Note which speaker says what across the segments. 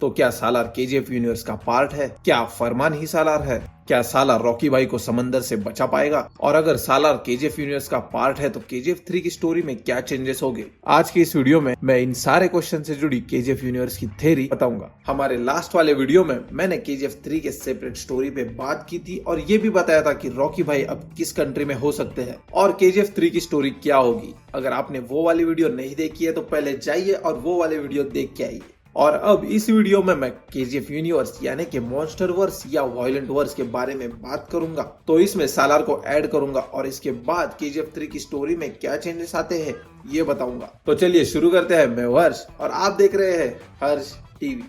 Speaker 1: तो क्या सालार KGF universe का पार्ट है? क्या फरमान ही सालार है? क्या सालार रॉकी भाई को समंदर से बचा पाएगा? और अगर सालार केजीएफ यूनिवर्स का पार्ट है तो केजीएफ 3 की स्टोरी में क्या चेंजेस होंगे? आज की इस वीडियो में मैं इन सारे क्वेश्चन से जुड़ी केजीएफ यूनिवर्स की थ्योरी बताऊंगा। हमारे लास्ट वाले वीडियो में मैंने केजीएफ 3 के सेपरेट स्टोरी पे बात की थी और ये भी बताया था कि रॉकी भाई अब किस कंट्री में हो सकते हैं और केजीएफ 3 की स्टोरी क्या होगी। अगर आपने वो वाली वीडियो नहीं देखी है तो पहले जाइए और वो वाले वीडियो देख के आइए। और अब इस वीडियो में मैं केजीएफ यूनिवर्स यानी कि मॉन्स्टर वर्स या वायलेंट वर्स के बारे में बात करूंगा। तो इसमें सालार को ऐड करूंगा और इसके बाद केजीएफ 3 की स्टोरी में क्या चेंजेस आते हैं ये बताऊंगा। तो चलिए शुरू करते हैं। मैं हर्ष और आप देख रहे हैं हर्ष टीवी।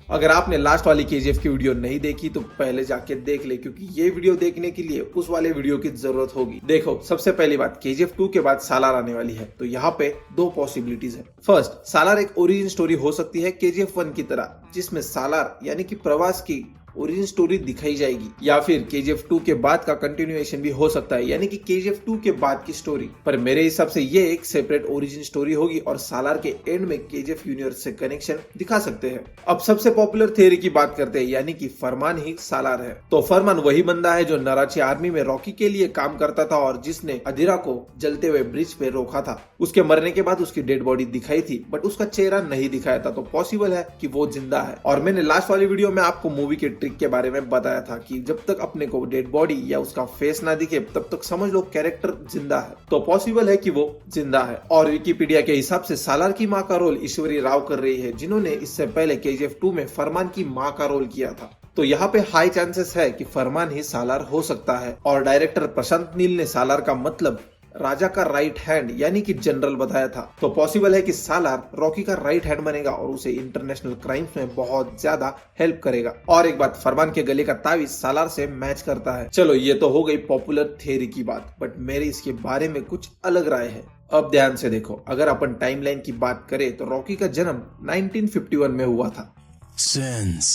Speaker 1: अगर आपने लास्ट वाली केजीएफ की वीडियो नहीं देखी तो पहले जाके देख ले, क्योंकि ये वीडियो देखने के लिए उस वाले वीडियो की जरूरत होगी। देखो, सबसे पहली बात, केजीएफ 2 के बाद सालार आने वाली है, तो यहाँ पे दो पॉसिबिलिटीज है। फर्स्ट, सालार एक ओरिजिन स्टोरी हो सकती है केजीएफ 1 की तरह, जिसमें सालार यानी कि प्रवास की ओरिजिन स्टोरी दिखाई जाएगी, या फिर केजीएफ 2 के बाद का कंटिन्यूएशन भी हो सकता है, यानी कि केजीएफ 2 के बाद की स्टोरी। पर मेरे हिसाब से ये एक सेपरेट ओरिजिन स्टोरी होगी और सालार के एंड में केजीएफ यूनिवर्स से कनेक्शन दिखा सकते हैं। अब सबसे पॉपुलर थ्योरी की बात करते हैं, यानी कि फरमान ही सालार है। तो फरमान वही बंदा है जो नराची आर्मी में रॉकी के लिए काम करता था और जिसने अधीरा को जलते हुए ब्रिज पे रोका था। उसके मरने के बाद उसकी डेड बॉडी दिखाई थी, बट उसका चेहरा नहीं दिखाया था, तो पॉसिबल है कि वो जिंदा है। और मैंने लास्ट वाली वीडियो में आपको मूवी के ट्रिक के बारे में बताया था कि जब तक अपने को डेड बॉडी या उसका फेस ना दिखे तब तक समझ लो कैरेक्टर जिंदा है। तो पॉसिबल है कि वो जिंदा है। और विकिपीडिया के हिसाब से सालार की मां का रोल ईश्वरी राव कर रही है, जिन्होंने इससे पहले केजीएफ 2 में फरमान की मां का रोल किया था। तो यहाँ पे हाई चांसेस है कि फरमान ही सालार हो सकता है। और डायरेक्टर प्रशांत नील ने सालार का मतलब राजा का राइट हैंड यानी कि जनरल बताया था। तो पॉसिबल है कि सालार रॉकी का राइट हैंड बनेगा और उसे इंटरनेशनल क्राइम्स में बहुत ज्यादा हेल्प करेगा। और एक बात, फरमान के गले का तावीज सालार से मैच करता है। चलो, ये तो हो गई पॉपुलर थ्योरी की बात, बट मेरी इसके बारे में कुछ अलग राय है। अब ध्यान से देखो, अगर अपन टाइमलाइन की बात करें तो रॉकी का जन्म 1951 में हुआ था
Speaker 2: Since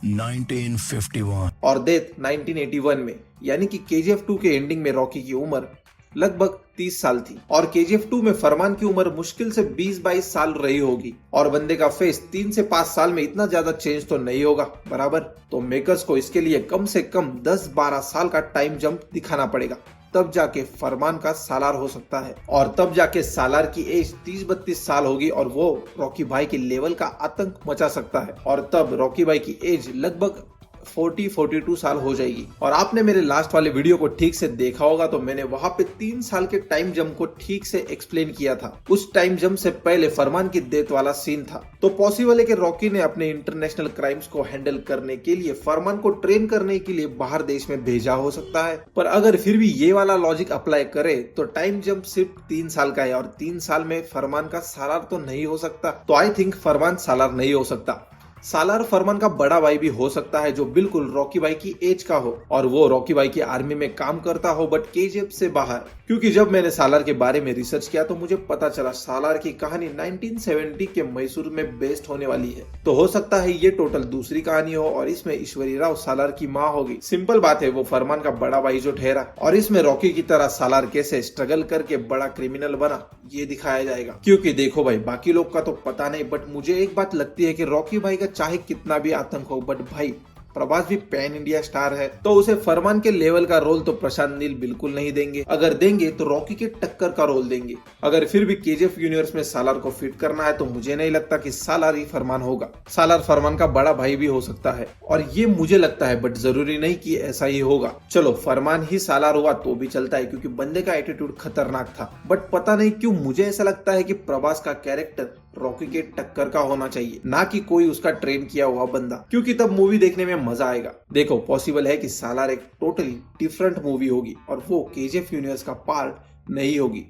Speaker 2: 1951
Speaker 1: और डेथ 1981 में, यानी कि केजीएफ 2 के एंडिंग में रॉकी की उम्र लगभग 30 साल थी और केजीएफ 2 में फरमान की उम्र मुश्किल से 20-22 साल रही होगी। और बंदे का फेस 3 से 5 साल में इतना ज्यादा चेंज तो नहीं होगा, बराबर। तो मेकर्स को इसके लिए कम से कम 10-12 साल का टाइम जंप दिखाना पड़ेगा, तब जाके फरमान का सालार हो सकता है। और तब जाके सालार की एज 30-32 साल होगी और वो रॉकी भाई के लेवल का आतंक मचा सकता है। और तब रॉकी भाई की एज लगभग 40-42 साल हो जाएगी। और आपने मेरे लास्ट वाले वीडियो को ठीक से देखा होगा तो मैंने वहां पे 3 साल के टाइम जंप को ठीक से एक्सप्लेन किया था। उस टाइम जंप से पहले फरमान की डेथ वाला सीन था। तो पॉसिबल है कि रॉकी ने अपने इंटरनेशनल क्राइम्स को हैंडल करने के लिए फरमान को ट्रेन करने के लिए बाहर देश में भेजा हो सकता है। पर अगर फिर भी ये वाला लॉजिक अप्लाई करे तो टाइम जंप सिर्फ 3 साल का है और 3 साल में फरमान का सालार तो नहीं हो सकता। तो आई थिंक फरमान सालार नहीं हो सकता। सालार फरमान का बड़ा भाई भी हो सकता है जो बिल्कुल रॉकी भाई की एज का हो और वो रॉकी भाई की आर्मी में काम करता हो, बट केजीएफ से बाहर। क्योंकि जब मैंने सालार के बारे में रिसर्च किया तो मुझे पता चला सालार की कहानी 1970 के मैसूर में बेस्ड होने वाली है। तो हो सकता है ये टोटल दूसरी कहानी हो और इसमें ईश्वरी राव सालार की माँ होगी। सिंपल बात है, वो फरमान का बड़ा भाई जो ठहरा और इसमें रॉकी की तरह सालार कैसे स्ट्रगल करके बड़ा क्रिमिनल बना ये दिखाया जाएगा। क्योंकि देखो भाई, बाकी लोग का तो पता नहीं, बट मुझे एक बात लगती है कि रॉकी भाई का चाहे कितना भी आतंक हो, बट भाई प्रभास भी पैन इंडिया स्टार है, तो उसे फरमान के लेवल का रोल तो प्रशांत नील बिल्कुल नहीं देंगे। अगर देंगे तो रॉकी के टक्कर का रोल देंगे। अगर फिर भी केजीएफ यूनिवर्स में सालार को फिट करना है तो मुझे नहीं लगता कि सालार ही फरमान होगा। सालार फरमान का बड़ा भाई भी हो सकता है और ये मुझे लगता है, बट जरूरी नहीं कि ऐसा ही होगा। चलो, फरमान ही सालार हुआ तो भी चलता है क्योंकि बंदे का एटीट्यूड खतरनाक था, बट पता नहीं क्यों मुझे ऐसा लगता है कि प्रभास का कैरेक्टर रॉकी के टक्कर का होना चाहिए, ना कि कोई उसका ट्रेन किया हुआ बंदा, क्योंकि तब मूवी देखने में मजा आएगा। देखो, पॉसिबल है कि सालार एक टोटली डिफरेंट मूवी होगी और वो केजीएफ यूनिवर्स का पार्ट नहीं होगी।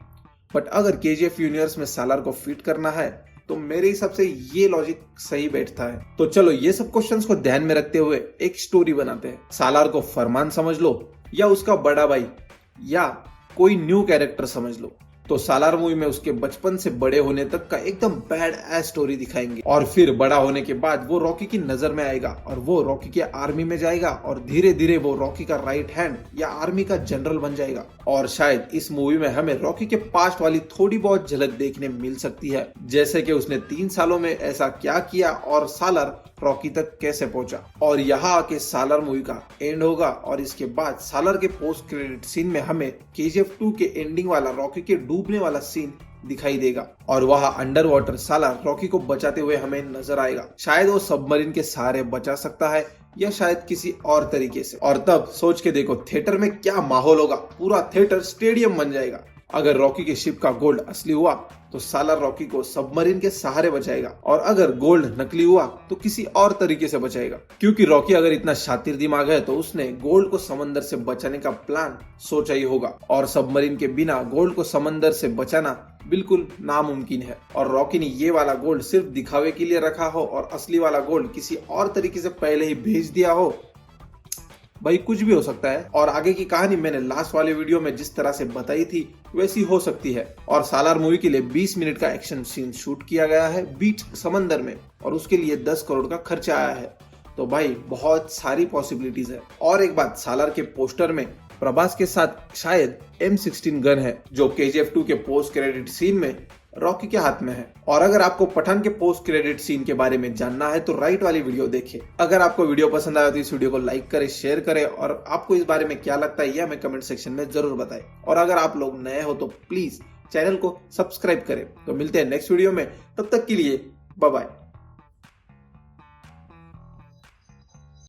Speaker 1: बट अगर केजीएफ यूनिवर्स में सालार को फिट करना है तो मेरे हिसाब से ये लॉजिक सही बैठता है। तो चलो, ये सब क्वेश्चंस को ध्यान में रखते हुए एक स्टोरी बनाते हैं। सालार को फरमान समझ लो या उसका बड़ा भाई या कोई न्यू कैरेक्टर समझ लो। तो सालार मूवी में उसके बचपन से बड़े होने तक का एकदम बैड एस स्टोरी दिखाएंगे और फिर बड़ा होने के बाद वो रॉकी की नजर में आएगा और वो रॉकी के आर्मी में जाएगा और धीरे धीरे वो रॉकी का राइट हैंड या आर्मी का जनरल बन जाएगा। और शायद इस मूवी में हमें रॉकी के पास्ट वाली थोड़ी बहुत झलक देखने मिल सकती है, जैसे कि उसने 3 सालों में ऐसा क्या किया और सालार रॉकी तक कैसे पहुंचा। और यहाँ आके सालार मूवी का एंड होगा और इसके बाद सालार के पोस्ट क्रेडिट सीन में हमें KGF 2 के एंडिंग वाला रॉकी के डूबने वाला सीन दिखाई देगा और वहाँ अंडर वाटर सालार रॉकी को बचाते हुए हमें नजर आएगा। शायद वो सबमरीन के सहारे बचा सकता है या शायद किसी और तरीके से। और तब सोच के देखो थिएटर में क्या माहौल होगा, पूरा थिएटर स्टेडियम बन जाएगा। अगर रॉकी के शिप का गोल्ड असली हुआ तो सालार रॉकी को सबमरीन के सहारे बचाएगा और अगर गोल्ड नकली हुआ तो किसी और तरीके से बचाएगा। क्योंकि रॉकी अगर इतना शातिर दिमाग है तो उसने गोल्ड को समंदर से बचाने का प्लान सोचा ही होगा और सबमरीन के बिना गोल्ड को समंदर से बचाना बिल्कुल नामुमकिन है। और रॉकी ने ये वाला गोल्ड सिर्फ दिखावे के लिए रखा हो और असली वाला गोल्ड किसी और तरीके से पहले ही भेज दिया हो, भाई कुछ भी हो सकता है। और आगे की कहानी मैंने लास्ट वाले वीडियो में जिस तरह से बताई थी वैसी हो सकती है। और सालार मूवी के लिए 20 मिनट का एक्शन सीन शूट किया गया है बीच समंदर में और उसके लिए 10 करोड़ का खर्चा आया है। तो भाई बहुत सारी पॉसिबिलिटीज है। और एक बात, सालार के पोस्टर में प्रभास के साथ शायद M16 गन है जो KGF 2 के पोस्ट क्रेडिट सीन में रॉकी के हाथ में है। और अगर आपको पठान के पोस्ट क्रेडिट सीन के बारे में जानना है तो राइट वाली वीडियो देखें। अगर आपको वीडियो पसंद आया तो इस वीडियो को लाइक करें, शेयर करें और आपको इस बारे में क्या लगता है यह हमें कमेंट सेक्शन में जरूर बताएं। और अगर आप लोग नए हो तो प्लीज चैनल को सब्सक्राइब करें। तो मिलते हैं नेक्स्ट वीडियो में, तब तक के लिए बाय बाय।